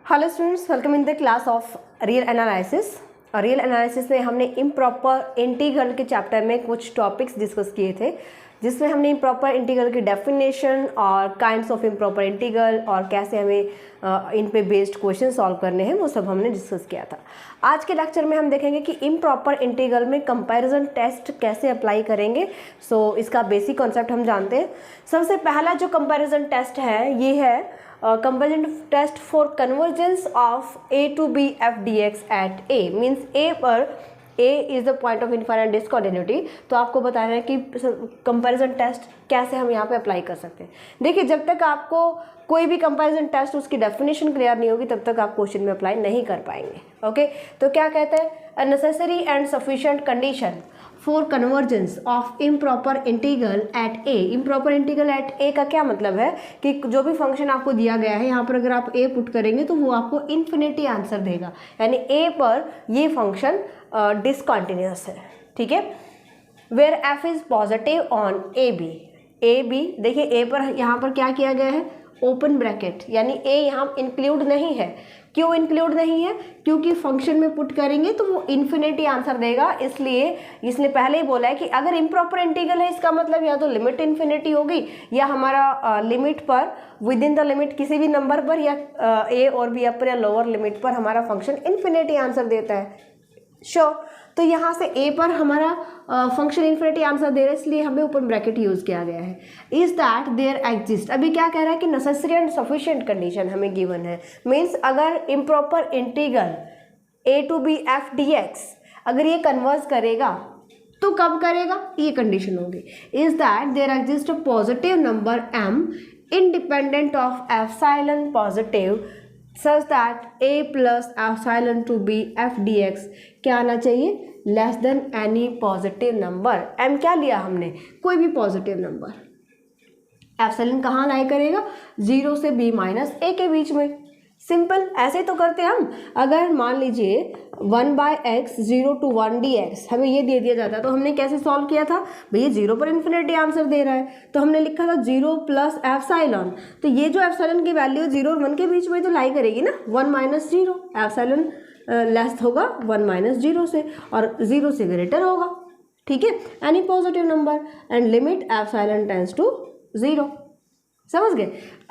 Hello students, welcome in the class of real analysis. Real analysis में हमने improper integral के chapter में कुछ टॉपिक्स डिस्कस किए थे, जिसमें हमने इम्प्रॉपर इंटीग्रल की डेफिनेशन और काइंड्स ऑफ इम्प्रॉपर इंटीग्रल और कैसे हमें इन पे बेस्ड क्वेश्चन सॉल्व करने हैं वो सब हमने डिस्कस किया था। आज के लेक्चर में हम देखेंगे कि इम्प्रॉपर इंटीग्रल में कंपैरिजन टेस्ट कैसे अप्लाई करेंगे। इसका बेसिक कॉन्सेप्ट हम जानते हैं। सबसे पहला जो कंपैरिजन टेस्ट है ये है comparison test for convergence of a to b f dx at a, means a पर a is the point of infinite discontinuity. तो आपको बताना है कि कंपैरिजन टेस्ट कैसे हम यहाँ पे अप्लाई कर सकते हैं। देखिए, जब तक आपको कोई भी कंपैरिजन टेस्ट उसकी डेफिनेशन क्लियर नहीं होगी तब तक आप क्वेश्चन में अप्लाई नहीं कर पाएंगे। ओके, तो क्या कहते हैं, a necessary and sufficient condition for convergence of improper integral at a. Improper integral at a का क्या मतलब है कि जो भी फंक्शन आपको दिया गया है यहाँ पर अगर आप ए पुट करेंगे तो वो आपको इन्फिनिटी आंसर देगा, यानी ए पर ये फंक्शन डिसकंटिन्यूअस है। ठीक है, where F is positive on A B. देखिए ए पर यहाँ पर क्या किया गया है, ओपन ब्रैकेट, यानी ए यहाँ इंक्लूड नहीं है। क्यों इंक्लूड नहीं है? क्योंकि फंक्शन में पुट करेंगे तो वो इन्फिनिटी आंसर देगा, इसलिए इसने पहले ही बोला है कि अगर इम्प्रॉपर इंटीग्रल है इसका मतलब या तो लिमिट इन्फिनिटी होगी या हमारा लिमिट पर विद इन द लिमिट किसी भी नंबर पर या ए और बी अपर या लोअर लिमिट पर हमारा फंक्शन इन्फिनिटी आंसर देता है। श्योर, तो यहाँ से ए पर हमारा फंक्शन इन्फिनिटी आंसर दे रहा है, इसलिए हमें ओपन ब्रैकेट यूज किया गया है। इज दैट देयर एग्जिस्ट, अभी क्या कह रहा है कि नेसेसरी एंड सफिशिएंट कंडीशन हमें गिवन है। मीन्स अगर improper integral a to b f dx अगर ये कन्वर्स करेगा तो कब करेगा, ये कंडीशन होगी। Is that there exist a positive number m independent of epsilon positive such that a plus epsilon to b f dx क्या आना चाहिए, less than any positive number. m क्या लिया हमने, कोई भी पॉजिटिव नंबर। एप्सिलॉन कहाँ लाई करेगा, 0 से b माइनस a के बीच में। सिंपल, ऐसे तो करते हैं हम। अगर मान लीजिए 1/x 0 to 1 dx हमें ये दे दिया जाता है तो हमने कैसे सॉल्व किया था, भैया 0 पर इन्फिनिटी आंसर दे रहा है तो हमने लिखा था 0 प्लस एप्सिलॉन। तो ये जो एप्सिलॉन की वैल्यू 0 और 1 के बीच में तो लाई करेगी ना, 1 माइनस 0। एप्सिलॉन लेस होगा 1 माइनस 0 से और 0 से ग्रेटर होगा। ठीक है, any positive number and limit epsilon tends to 0। समझ गए,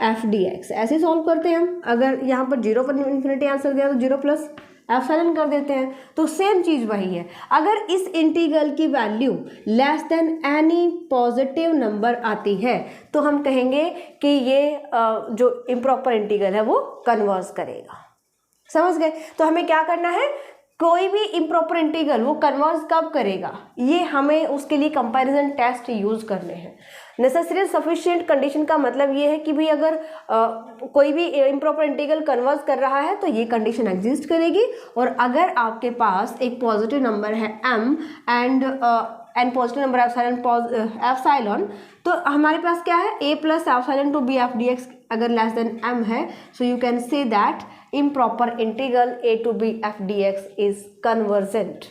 एफ डी एक्स ऐसे सॉल्व करते हैं हम। अगर यहाँ पर 0 पर इन्फिनिटी आंसर दिया तो 0 प्लस एप्सिलॉन कर देते हैं। तो सेम चीज़ वही है। अगर इस इंटीग्रल की value less than any positive number आती है तो हम कहेंगे कि ये जो इम्प्रॉपर इंटीग्रल है वो कन्वर्स करेगा। समझ गए, तो हमें क्या करना है, कोई भी इम्प्रॉपर इंटीग्रल वो कन्वर्स कब करेगा, ये हमें उसके लिए कंपैरिजन टेस्ट यूज करने हैं। नेसेसरी सफिशिएंट कंडीशन का मतलब ये है कि भाई अगर कोई भी इम्प्रॉपर इंटीग्रल कन्वर्स कर रहा है तो ये कंडीशन एग्जिस्ट करेगी। और अगर आपके पास एक पॉजिटिव नंबर है m and positive number epsilon तो हमारे पास क्या है, a plus epsilon to b f dx अगर लेस देन m है, so you can say that improper integral a to b f dx is convergent.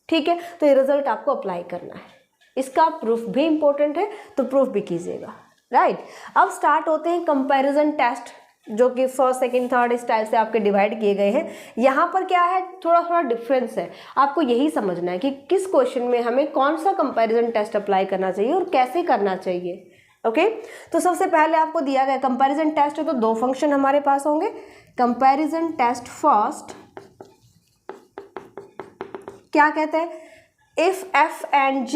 ठीक है, तो ये रिजल्ट आपको अप्लाई करना है। इसका प्रूफ भी इंपॉर्टेंट है तो प्रूफ भी कीजिएगा। राइट, अब स्टार्ट होते हैं कंपैरिजन टेस्ट, जो कि फर्स्ट सेकंड थर्ड इस टाइप से आपके डिवाइड किए गए हैं। यहाँ पर क्या है, थोड़ा थोड़ा डिफरेंस है। आपको यही समझना है कि किस क्वेश्चन में हमें कौन सा कंपैरिजन टेस्ट अप्लाई करना चाहिए और कैसे करना चाहिए। ओके, तो सबसे पहले आपको दिया गया कंपैरिजन टेस्ट है तो दो फंक्शन हमारे पास होंगे। कंपैरिजन टेस्ट फर्स्ट क्या कहते हैं, इफ f एंड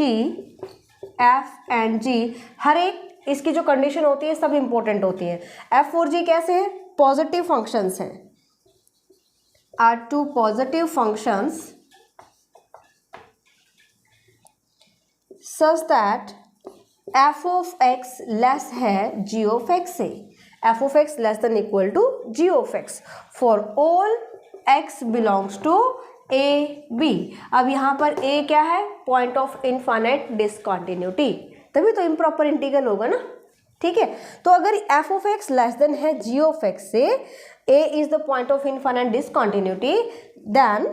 g हर एक इसकी जो कंडीशन होती है सब इंपॉर्टेंट होती है। f और g कैसे हैं, पॉजिटिव फंक्शंस हैं, are two positive functions such that f of x less है g ऑफ x से, f of x less than equal to g of x for all x belongs to A B. अब यहाँ पर a क्या है, point of infinite discontinuity, तभी तो improper integral होगा ना। ठीक है, तो अगर f of x less than है g ऑफ x से, a is the point of infinite discontinuity, then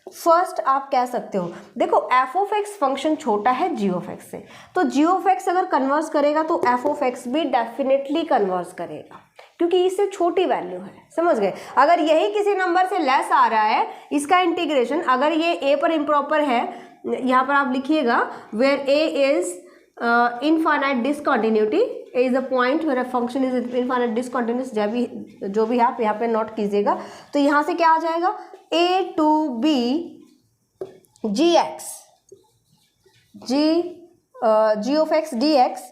first आप कह सकते हो, देखो f ऑफ x फंक्शन छोटा है g ऑफ x से, तो g ऑफ x अगर कन्वर्स करेगा तो f ऑफ x भी डेफिनेटली कन्वर्स करेगा। क्योंकि इससे छोटी वैल्यू है, समझ गए। अगर यही किसी नंबर से लेस आ रहा है, इसका इंटीग्रेशन, अगर ये ए पर इम्प्रॉपर है, यहाँ पर आप लिखिएगा where A is infinite discontinuity, A is a point where a function is infinite discontinuous, जो भी आप यहाँ पे नोट कीजिएगा। तो यहाँ से क्या आ जाएगा, a to b g x g of x d x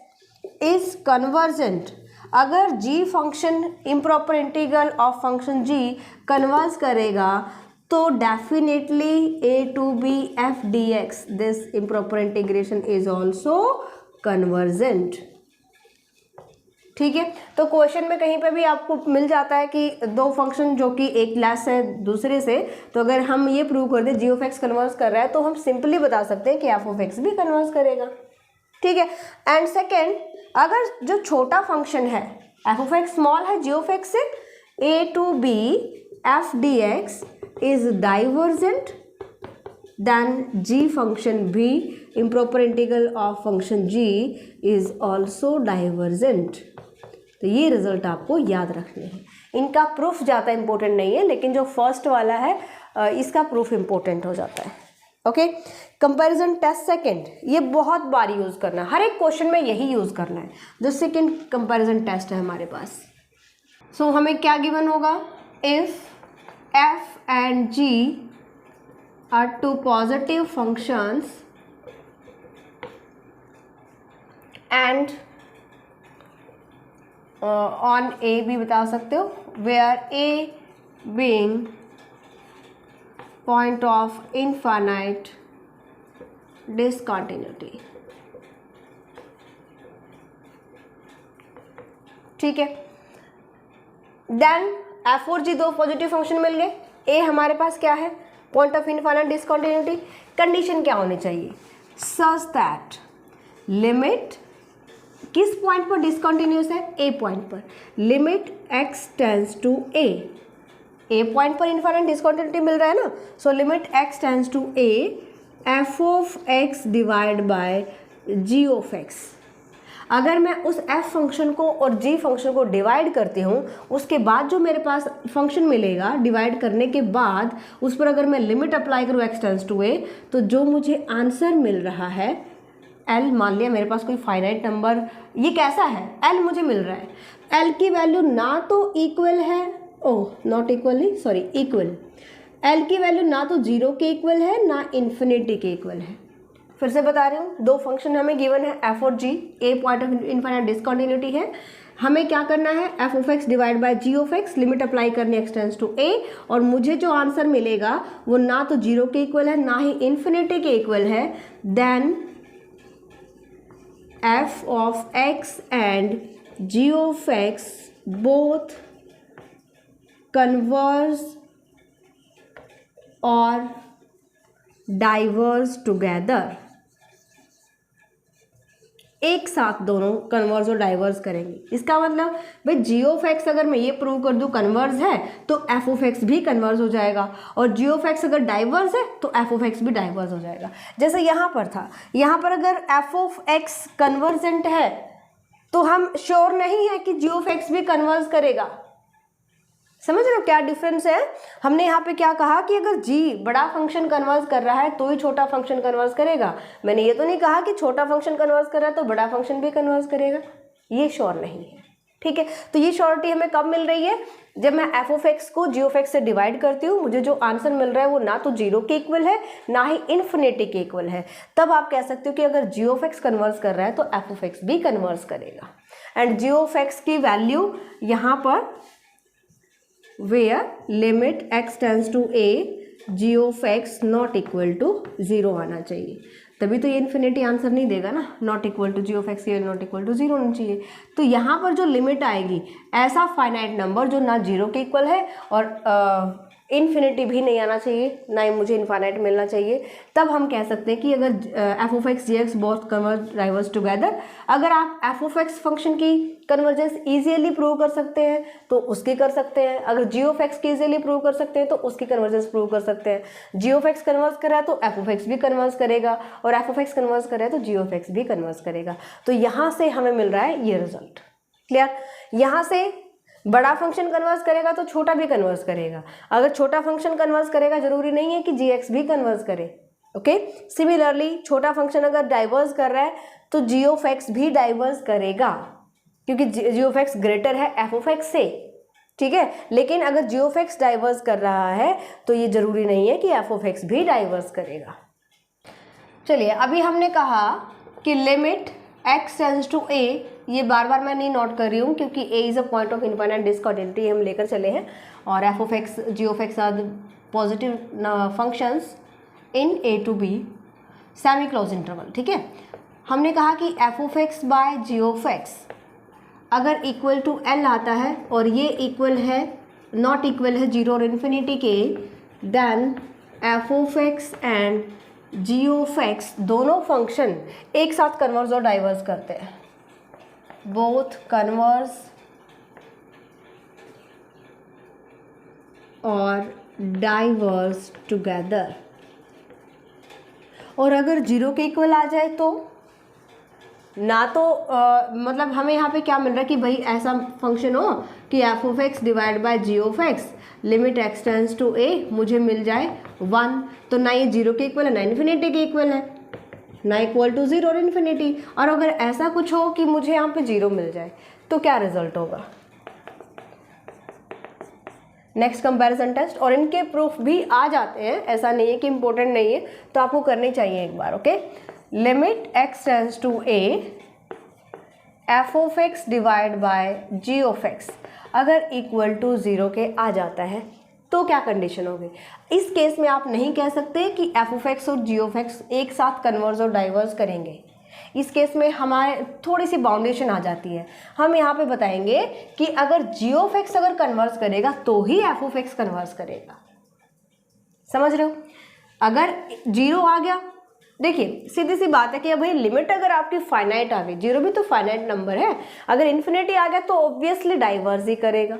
is convergent. अगर g function improper integral of function g converge करेगा तो definitely a to b f dx this improper integration is also convergent. ठीक है, तो question में कहीं पे भी आपको मिल जाता है कि दो फंक्शन जो कि एक लेस है दूसरे से, तो अगर हम ये प्रूव कर दें g ऑफ x कन्वर्ज कर रहा है तो हम सिंपली बता सकते हैं कि f ऑफ x भी कन्वर्ज करेगा। ठीक है, एंड सेकेंड, अगर जो छोटा फंक्शन है f ऑफ x स्मॉल है g ऑफ x से, a to b f dx is divergent then g function भी improper integral of function g is also divergent. तो ये रिजल्ट आपको याद रखने हैं। इनका प्रूफ ज़्यादा इंपॉर्टेंट नहीं है, लेकिन जो फर्स्ट वाला है इसका प्रूफ इंपॉर्टेंट हो जाता है। ओके, कंपैरिजन टेस्ट सेकंड, ये बहुत बार यूज़ करना है, हर एक क्वेश्चन में यही यूज़ करना है। जो सेकंड कंपैरिजन टेस्ट है हमारे पास, सो हमें क्या गिवन होगा, if f and g are two positive functions and on a भी बता सकते हो, where a being point of infinite discontinuity। ठीक है, देन f और g दो पॉजिटिव फंक्शन मिल गए, a हमारे पास क्या है, point of infinite discontinuity. Condition क्या होनी चाहिए, सच दैट लिमिट किस पॉइंट पर डिसकंटिन्यूस है, a पॉइंट पर, limit x tends to a, A point पर इनफाइनाइट डिसकंटिन्यूटी मिल रहा है ना, so limit x tends to a f of x divide by g of x। अगर मैं उस f फंक्शन को और g फंक्शन को डिवाइड करती हूँ, उसके बाद जो मेरे पास फंक्शन मिलेगा, डिवाइड करने के बाद उस पर अगर मैं लिमिट अप्लाई करूँ x टेंड्स टू a, तो जो मुझे आंसर मिल रहा है l, मान लिया मेरे पास कोई फाइनाइट नंबर, ये कैसा है, l मुझे मिल रहा है, l की वैल्यू ना तो इक्वल है, not equally, sorry equal, l की वैल्यू ना तो 0 के इक्वल है ना इन्फिनिटी के इक्वल है। फिर से बता रही हूँ, दो फंक्शन हमें गिवन है f और g, a point of infinite discontinuity है, हमें क्या करना है, f of x divide by g of x, limit apply करनी x टेंड्स टू a, और मुझे जो आंसर मिलेगा वो ना तो 0 के इक्वल है ना ही इन्फिनिटी के इक्वल है, then f of x and g of x both converge और डाइवर्ज टुगेदर। एक साथ दोनों कन्वर्ज और डाइवर्ज करेंगे। इसका मतलब भाई g ऑफ x अगर मैं ये प्रूव कर दूं कन्वर्ज है तो f ऑफ x भी कन्वर्ज हो जाएगा, और g ऑफ x अगर डाइवर्ज है तो f ऑफ x भी डाइवर्ज हो जाएगा। जैसे यहाँ पर था, यहाँ पर अगर f ऑफ x कन्वर्जेंट है तो हम श्योर नहीं है कि g ऑफ x भी कन्वर्ज करेगा। समझ रहे हो क्या डिफरेंस है। हमने यहाँ पे क्या कहा कि अगर g बड़ा फंक्शन कन्वर्ज कर रहा है तो ही छोटा फंक्शन कन्वर्ज करेगा। मैंने ये तो नहीं कहा कि छोटा फंक्शन कन्वर्ज कर रहा है तो बड़ा फंक्शन भी कन्वर्ज करेगा, ये श्योर नहीं है। ठीक है, तो ये श्योरिटी हमें कब मिल रही है, जब मैं f ऑफ x को g ऑफ x से डिवाइड करती हूँ, मुझे जो आंसर मिल रहा है वो ना तो 0 के इक्वल है ना ही इन्फिनिटी के इक्वल है। तब आप कह सकते हो कि अगर g ऑफ x कन्वर्ज कर रहा है तो f ऑफ x भी कन्वर्ज करेगा। एंड g ऑफ x की वैल्यू यहाँ पर where limit x tends to a g of x not equal to 0 आना चाहिए, तभी तो ये इन्फिनिटी आंसर नहीं देगा ना। Not equal to g of x की नॉट इक्वल टू 0 होना चाहिए। तो यहाँ पर जो लिमिट आएगी, ऐसा फाइनाइट नंबर जो ना 0 के इक्वल है और इन्फिनिटी भी नहीं आना चाहिए, ना ही मुझे इनफाइनाइट मिलना चाहिए, तब हम कह सकते हैं कि अगर f of x g x both converge diverge together. अगर आप f ऑफ x फंक्शन की कन्वर्जेंस इजीली प्रूव कर सकते हैं तो उसकी कर सकते हैं, अगर g ऑफ x की इजीली प्रूव कर सकते हैं तो उसकी कन्वर्जेंस प्रूव कर सकते हैं। g ऑफ x कन्वर्ज कर रहा है तो f ऑफ x भी कन्वर्ज करेगा, और f ऑफ x कन्वर्ज कर रहा है तो g ऑफ x भी कन्वर्ज करेगा। तो यहाँ से हमें मिल रहा है ये रिजल्ट। क्लियर। यहाँ से बड़ा फंक्शन कन्वर्स करेगा तो छोटा भी कन्वर्स करेगा, अगर छोटा फंक्शन कन्वर्स करेगा जरूरी नहीं है कि जी भी कन्वर्स करे। ओके, सिमिलरली छोटा फंक्शन अगर डाइवर्स कर रहा है तो जी भी डाइवर्स करेगा, क्योंकि जी ग्रेटर है एफ से, ठीक है। लेकिन अगर जी डाइवर्स कर रहा है तो ये जरूरी नहीं है कि एफ भी डाइवर्स करेगा। चलिए, अभी हमने कहा कि limit x tends to a, ये बार बार मैं नहीं नोट कर रही हूँ क्योंकि a is a point of infinite discontinuity हम लेकर चले हैं, और f of x g of x are positive functions in a to b semi close interval, ठीक है। हमने कहा कि f of x by g of x अगर इक्वल टू l आता है और ये इक्वल है नॉट इक्वल है 0 और इन्फिनिटी के, then f of x and g of x दोनों फंक्शन एक साथ कन्वर्स और डाइवर्स करते हैं, बोथ कन्वर्स और डाइवर्स टुगेदर। और अगर 0 के इक्वल आ जाए तो ना तो मतलब हमें यहाँ पे क्या मिल रहा है कि भाई ऐसा फंक्शन हो कि f of x divide by g of x limit x tends to a मुझे मिल जाए 1, तो ना ये 0 के इक्वल है ना इन्फिनिटी के इक्वल है, ना इक्वल टू 0 और इन्फिनिटी। और अगर ऐसा कुछ हो कि मुझे यहाँ पे 0 मिल जाए तो क्या रिजल्ट होगा? नेक्स्ट कंपैरिजन टेस्ट, और इनके प्रूफ भी आ जाते हैं, ऐसा नहीं है कि इम्पोर्टेंट नहीं है, तो आपको करने चाहिए एक बार। Okay, limit x tends to a f of x divide by g of x अगर इक्वल टू 0 के आ जाता है तो क्या कंडीशन होगी? इस केस में आप नहीं कह सकते कि एफ ऑफ एक्स और जी ऑफ एक्स एक साथ कन्वर्स और डाइवर्स करेंगे। इस केस में हमारे थोड़ी सी बाउंडेशन आ जाती है। हम यहाँ पे बताएंगे कि अगर जी ऑफ एक्स अगर कन्वर्स करेगा तो ही एफ ऑफ एक्स कन्वर्स करेगा। समझ रहे हो? अगर 0 आ गया, देखिए सीधी सी बात है कि भाई लिमिट अगर आपकी फाइनाइट आ गई, 0 भी तो फाइनाइट नंबर है, अगर इन्फिनिटी आ गया तो ऑब्वियसली डाइवर्स ही करेगा,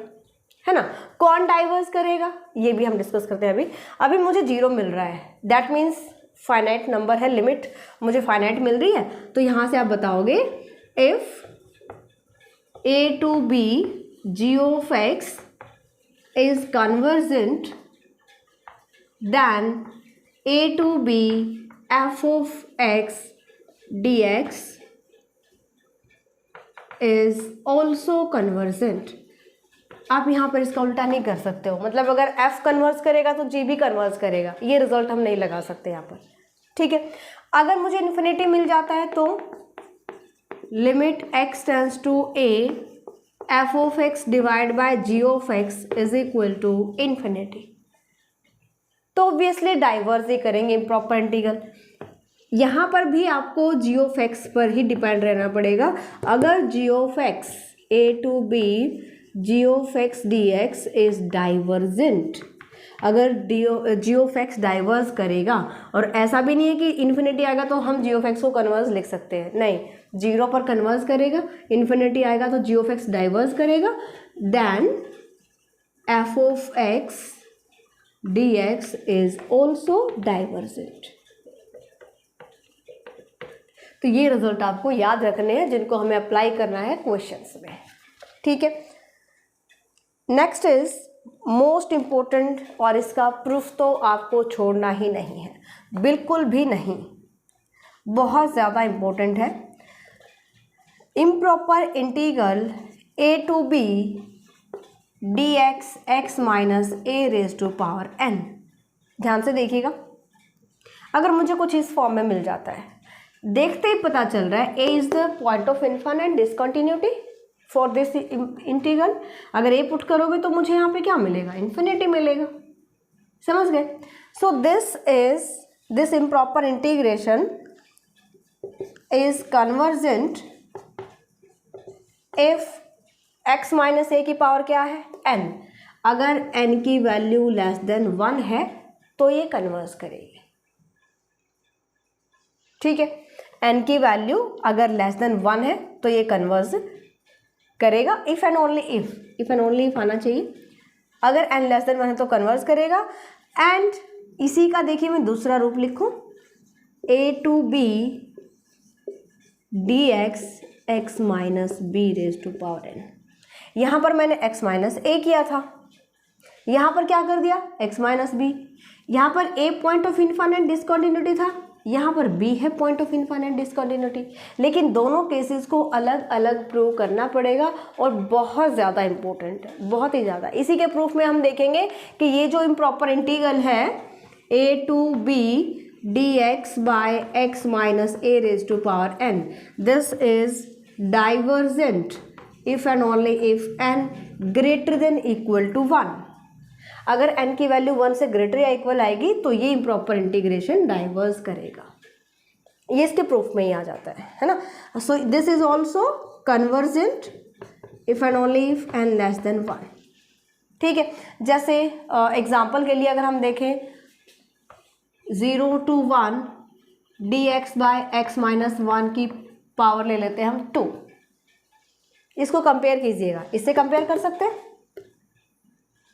है ना। कौन डाइवर्स करेगा ये भी हम डिस्कस करते हैं। अभी मुझे 0 मिल रहा है, दैट मीन्स फाइनाइट नंबर है, लिमिट मुझे फाइनाइट मिल रही है, तो यहाँ से आप बताओगे if a to b g of x is convergent then a to b f of x dx is also convergent. आप यहाँ पर इसका उल्टा नहीं कर सकते हो, मतलब अगर f कन्वर्स करेगा तो g भी कन्वर्स करेगा, ये रिजल्ट हम नहीं लगा सकते यहाँ पर, ठीक है। अगर मुझे इन्फिनिटी मिल जाता है तो limit x tends to a f of x divide by g of x is equal to infinity, तो ऑब्वियसली डाइवर्स ही करेंगे इम्प्रॉपर इंटीग्रल। यहाँ पर भी आपको g ऑफ x पर ही डिपेंड रहना पड़ेगा। अगर g of x a to b g of x dx is divergent, अगर g ऑफ x डाइवर्स करेगा, और ऐसा भी नहीं है कि इन्फिनिटी आएगा तो हम g ऑफ x को कन्वर्स लिख सकते हैं, नहीं, 0 पर कन्वर्स करेगा, इन्फिनिटी आएगा तो g ऑफ x डाइवर्स करेगा, then f of x dx is also divergent. तो ये रिजल्ट आपको याद रखने हैं जिनको हमें अप्लाई करना है क्वेश्चंस में, ठीक है। नेक्स्ट इज मोस्ट इम्पोर्टेंट, और इसका प्रूफ तो आपको छोड़ना ही नहीं है, बिल्कुल भी नहीं, बहुत ज़्यादा इम्पोर्टेंट है। Improper integral a to b dx x minus a raise to power n। ध्यान से देखिएगा, अगर मुझे कुछ इस फॉर्म में मिल जाता है, देखते ही पता चल रहा है a is the point of infinite discontinuity for this integral. अगर a पुट करोगे तो मुझे यहाँ पे क्या मिलेगा? इन्फिनिटी मिलेगा। समझ गए? So this improper integration is convergent if x minus a की पावर क्या है? n। अगर n की वैल्यू लेस देन 1 है तो ये कन्वर्स करेगी, ठीक है। n की वैल्यू अगर लेस देन 1 है तो ये कन्वर्स करेगा। इफ एंड ओनली इफ आना चाहिए। अगर n लेस देन 1 है तो कन्वर्स करेगा। एंड इसी का देखिए मैं दूसरा रूप लिखूं, a to b dx x minus b raise to power n। यहाँ पर मैंने x माइनस ए किया था, यहाँ पर क्या कर दिया x माइनस बी। यहाँ पर a point of infinite discontinuity था, यहाँ पर b है पॉइंट ऑफ इनफाइनाइट डिसकंटिन्यूटी। लेकिन दोनों केसेस को अलग अलग प्रूव करना पड़ेगा और बहुत ज़्यादा इंपॉर्टेंट है, बहुत ही ज़्यादा। इसी के प्रूफ में हम देखेंगे कि ये जो इम्प्रॉपर इंटीग्रल है a to b dx by x minus a raised to power n, this is divergent if and only if n greater than equal to 1। अगर n की वैल्यू 1 से ग्रेटर या इक्वल आएगी तो ये इम्प्रॉपर इंटीग्रेशन डाइवर्स करेगा। ये इसके प्रूफ में ही आ जाता है ना। So this is also convergent if and only if n less than 1। ठीक है, जैसे एग्जाम्पल के लिए अगर हम देखें 0 to 1 dx by x minus 1 की पावर ले लेते हैं हम 2। इसको कंपेयर कीजिएगा, इससे कंपेयर कर सकते हैं।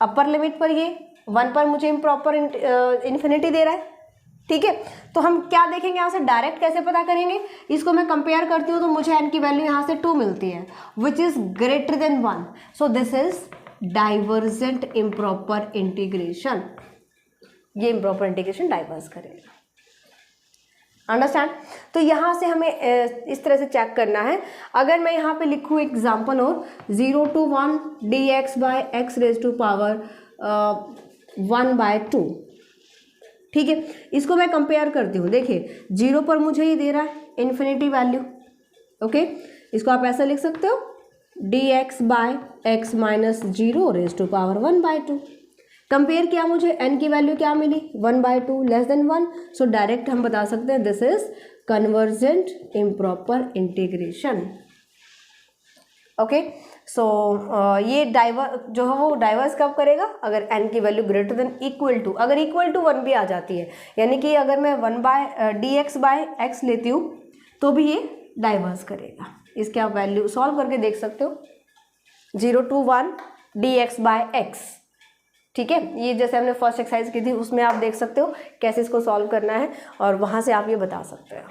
अपर लिमिट पर ये 1 पर मुझे इम्प्रॉपर इन्फिनिटी दे रहा है। ठीक है, तो हम क्या देखेंगे यहाँ से, डायरेक्ट कैसे पता करेंगे। इसको मैं कंपेयर करती हूँ तो मुझे n की वैल्यू यहाँ से 2 मिलती है which is greater than 1। So this is divergent improper integration. ये इम्प्रॉपर इंटीग्रेशन डाइवर्स करेगा। अंडरस्टैंड। तो यहाँ से हमें इस तरह से चेक करना है। अगर मैं यहाँ पे लिखूँ एग्जाम्पल और 0 to 1 dx by x raised to power 1/2। ठीक है, इसको मैं कंपेयर करती हूँ। देखिए 0 पर मुझे ये दे रहा है इन्फिनिटी वैल्यू। ओके, इसको आप ऐसा लिख सकते हो dx by x minus 0 raised to power 1/2। Compare किया, मुझे n की वैल्यू क्या मिली 1/2 लेस देन 1। सो डायरेक्ट हम बता सकते हैं this is convergent improper integration. Okay, so ये जो है वो डाइवर्स कब करेगा, अगर n की value greater than equal to, अगर इक्वल टू 1 भी आ जाती है, यानी कि अगर मैं 1/dx by x लेती हूँ तो भी ये डाइवर्स करेगा। इसके आप वैल्यू सॉल्व करके देख सकते हो 0 to 1 dx by x। ठीक है, ये जैसे हमने फर्स्ट एक्सरसाइज की थी उसमें आप देख सकते हो कैसे इसको सॉल्व करना है और वहाँ से आप ये बता सकते हो।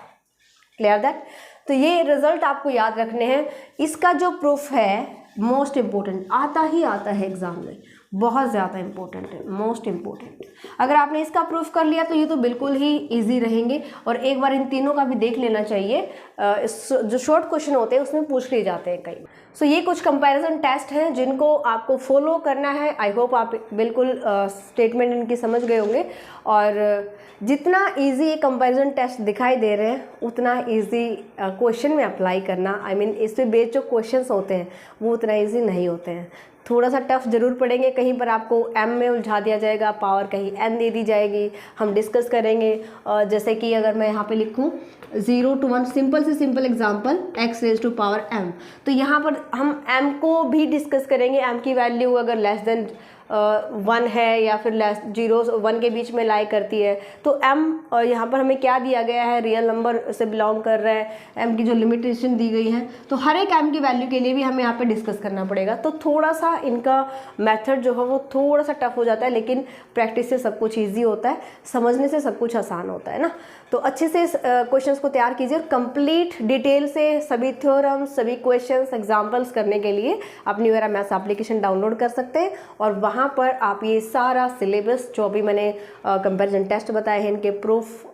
Clear that. तो ये रिजल्ट आपको याद रखने हैं। इसका जो प्रूफ है मोस्ट इम्पोर्टेंट, आता ही आता है एग्जाम में, बहुत ज़्यादा इंपॉर्टेंट है, मोस्ट इम्पोर्टेंट। अगर आपने इसका प्रूफ कर लिया तो ये तो बिल्कुल ही इजी रहेंगे। और एक बार इन तीनों का भी देख लेना चाहिए, जो शॉर्ट क्वेश्चन होते हैं उसमें पूछ लिए जाते हैं कई। सो ये कुछ कंपैरिजन टेस्ट हैं जिनको आपको फॉलो करना है। आई होप आप बिल्कुल स्टेटमेंट इनकी समझ गए होंगे। और जितना इजी ये कंपैरिजन टेस्ट दिखाई दे रहे हैं उतना इजी क्वेश्चन में अप्लाई करना, आई मीन इस पे बेस्ड जो क्वेश्चंस होते हैं वो उतना इजी नहीं होते हैं। थोड़ा सा टफ जरूर पड़ेंगे, कहीं पर आपको m में उलझा दिया जाएगा पावर, कहीं n दे दी जाएगी। हम डिस्कस करेंगे जैसे कि अगर मैं यहाँ पे लिखूँ 0 to 1, सिंपल से simple example x raise to power m, तो यहाँ पर हम m को भी डिस्कस करेंगे। m की वैल्यू अगर लेस देन 1 है या फिर 0 1 के बीच में लाई करती है तो m यहाँ पर हमें क्या दिया गया है, रियल नंबर से बिलोंग कर रहा है, m की जो लिमिटेशन दी गई है, तो हर एक m की वैल्यू के लिए भी हमें यहाँ पे डिस्कस करना पड़ेगा। तो थोड़ा सा इनका मेथड जो है वो थोड़ा सा टफ हो जाता है, लेकिन प्रैक्टिस से सब कुछ ईजी होता है, समझने से सब कुछ आसान होता है ना। तो अच्छे से क्वेश्चंस को तैयार कीजिए और कंप्लीट डिटेल से सभी थ्योरम्स, सभी क्वेश्चंस, एग्जांपल्स करने के लिए आप new Era Maths application download कर सकते हैं और वहाँ पर आप ये सारा सिलेबस जो भी मैंने कंपैरिजन टेस्ट बताए हैं इनके प्रूफ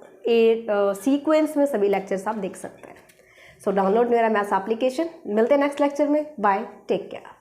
सीक्वेंस में सभी लेक्चर्स आप देख सकते हैं। So download New Era Maths application. मिलते हैं नेक्स्ट लेक्चर में। Bye, take care.